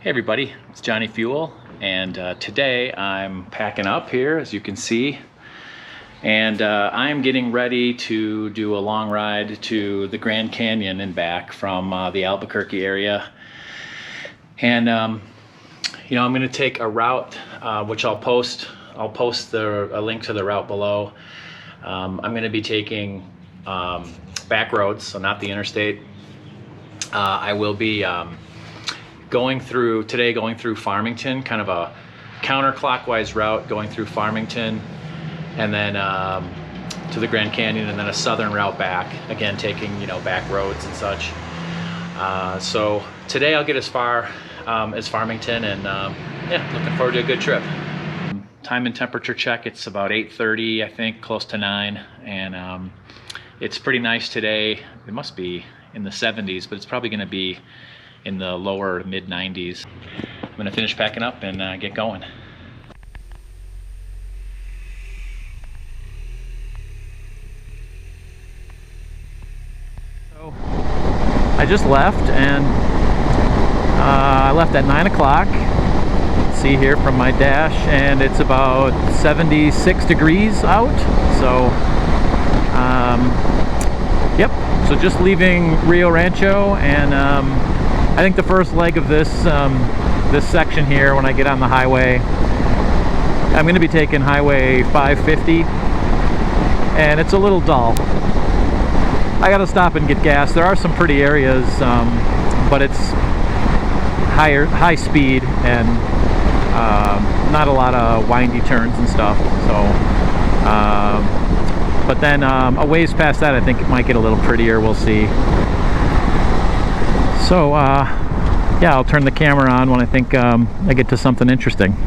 Hey everybody, it's Johnny Fuel, and today I'm packing up here, as you can see, and I'm getting ready to do a long ride to the Grand Canyon and back from the Albuquerque area. And you know, I'm going to take a route which I'll post a link to the route below. I'm going to be taking back roads, so not the interstate. I will be going through Farmington, kind of a counterclockwise route going through Farmington, and then to the Grand Canyon, and then a southern route back, again taking, you know, back roads and such. So today I'll get as far as Farmington, and yeah, looking forward to a good trip. Time and temperature check, it's about 8:30, I think, close to 9, and it's pretty nice today. It must be in the 70s, but it's probably going to be in the lower mid 90s. I'm going to finish packing up and get going. So I just left, and I left at 9 o'clock. See here from my dash, and it's about 76 degrees out. So yep, so just leaving Rio Rancho, and I think the first leg of this this section here, when I get on the highway, I'm going to be taking Highway 550, and it's a little dull. I got to stop and get gas. There are some pretty areas, but it's high speed and not a lot of windy turns and stuff. So, but then a ways past that, I think it might get a little prettier. We'll see. So yeah, I'll turn the camera on when I think I get to something interesting.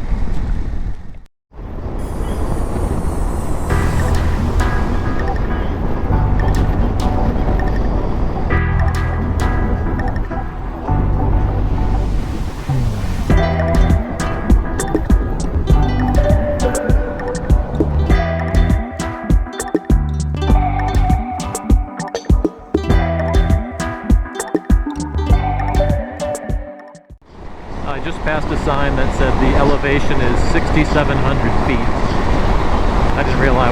I just passed a sign that said the elevation is 6,700 feet. I didn't realize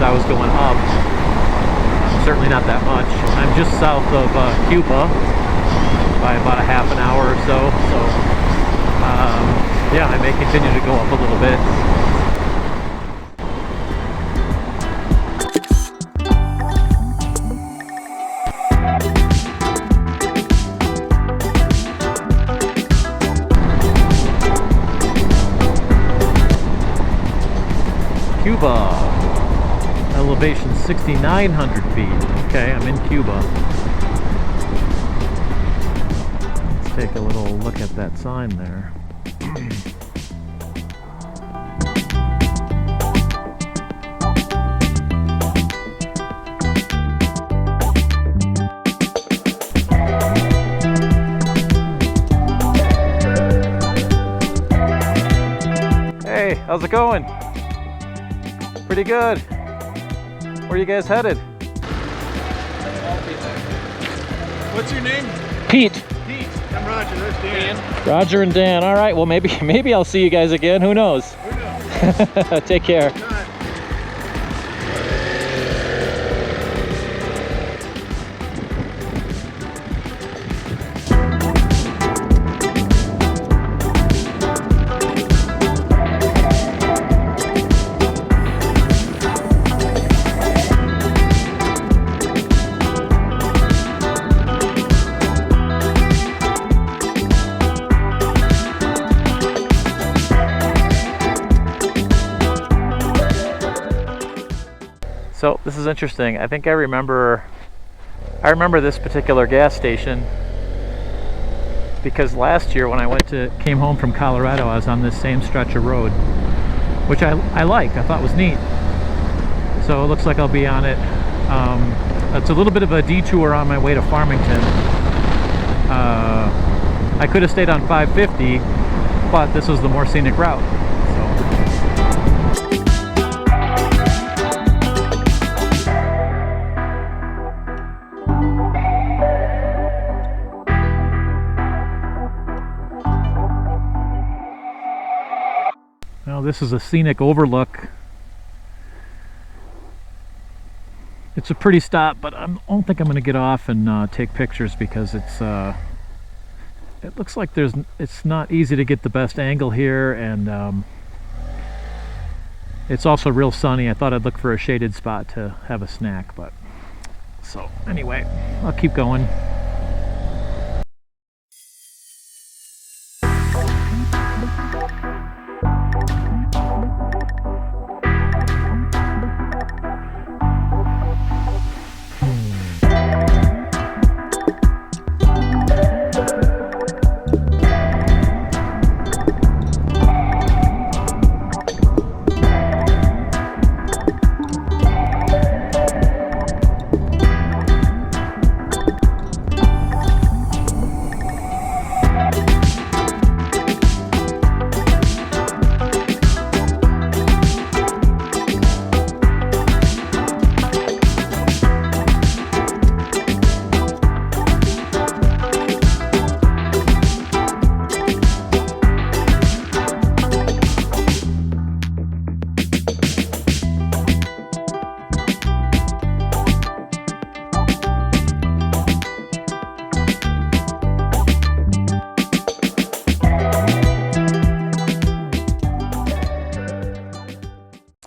I was going up. Certainly not that much. I'm just south of Cuba by about a half an hour or so. So yeah, I may continue to go up a little bit. Cuba, elevation 6,900 feet. Okay, I'm in Cuba. Let's take a little look at that sign there. Hey, how's it going? Pretty good. Where are you guys headed? What's your name? Pete. Pete. I'm Roger. There's Dan. Roger and Dan. All right. Well, maybe I'll see you guys again. Who knows? Who knows? Take care. So this is interesting. I think I remember this particular gas station because last year when I came home from Colorado, I was on this same stretch of road, which I liked. I thought was neat. So it looks like I'll be on it. It's a little bit of a detour on my way to Farmington. I could have stayed on 550, but this was the more scenic route. Well, this is a scenic overlook. It's a pretty stop, but I don't think I'm going to get off and take pictures because it looks like it's not easy to get the best angle here, and it's also real sunny. I thought I'd look for a shaded spot to have a snack, but so anyway, I'll keep going.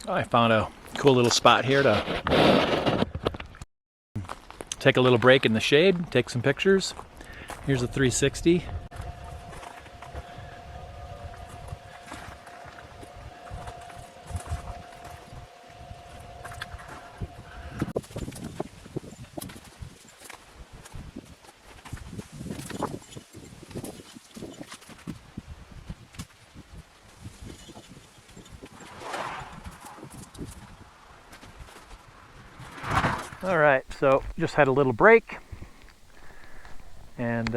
I found a cool little spot here to take a little break in the shade, take some pictures. Here's a 360. All right, so just had a little break and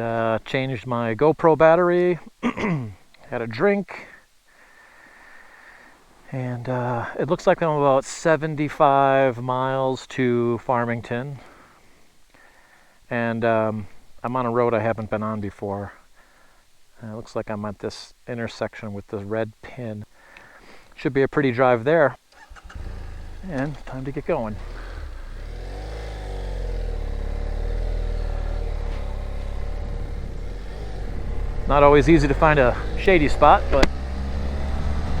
changed my GoPro battery, had a drink, and it looks like I'm about 75 miles to Farmington, and I'm on a road I haven't been on before. It looks like I'm at this intersection with this red pin. Should be a pretty drive there, and time to get going. Not always easy to find a shady spot, but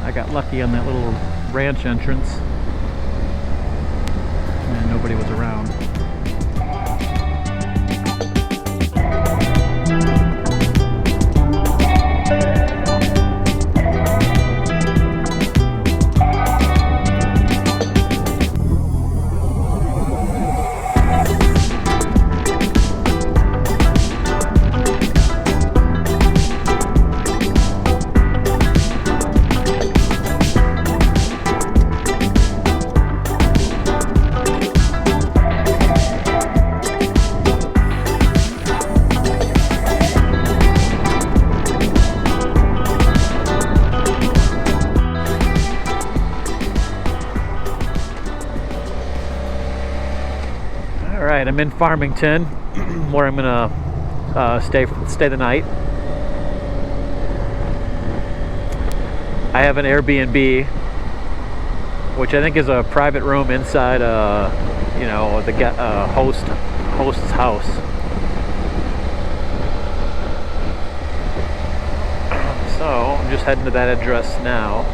I got lucky on that little ranch entrance and nobody was around. Alright, I'm in Farmington, where I'm gonna stay the night. I have an Airbnb, which I think is a private room inside, the host's house. So I'm just heading to that address now.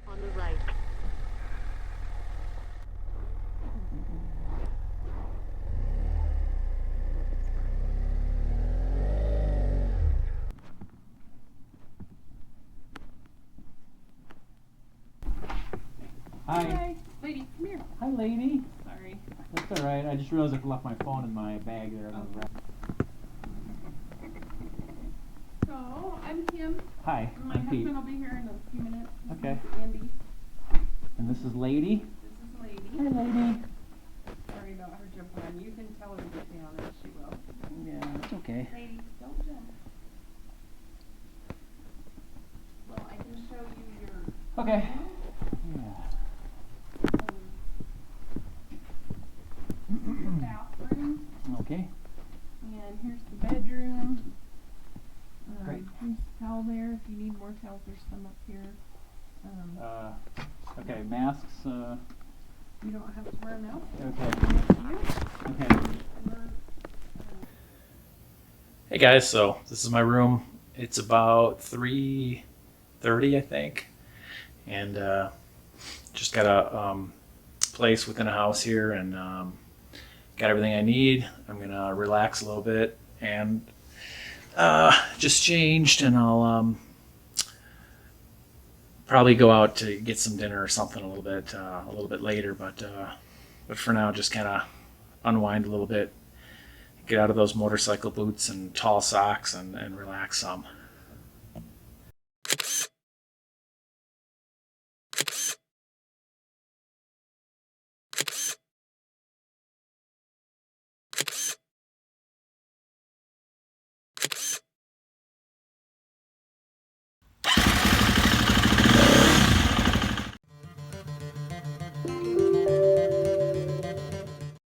On the right. Hi. Lady, come here. Hi, lady. Sorry. That's alright. I just realized I left my phone in my bag there. So, I'm Kim. Hi, My I'm Pete. husband will be here in a few minutes. This Okay. is Andy. And this is Lady. This is Lady. Hi, Lady. Sorry about her jumping on you. You can tell her to get down and she will. Yeah, it's okay. Lady, don't jump. Well, I can show you your Okay. Yeah. bathroom. Okay. And here's the bedroom. Great. Here's the towel there. If you need more towels, there's some up here. Okay, masks. You don't have to wear them out. Okay. Okay. Hey guys, so this is my room. It's about 3:30, I think, and just got a place within a house here, and got everything I need. I'm gonna relax a little bit and just changed, and I'll probably go out to get some dinner or something a little bit later. But for now, just kind of unwind a little bit, get out of those motorcycle boots and tall socks, and relax some.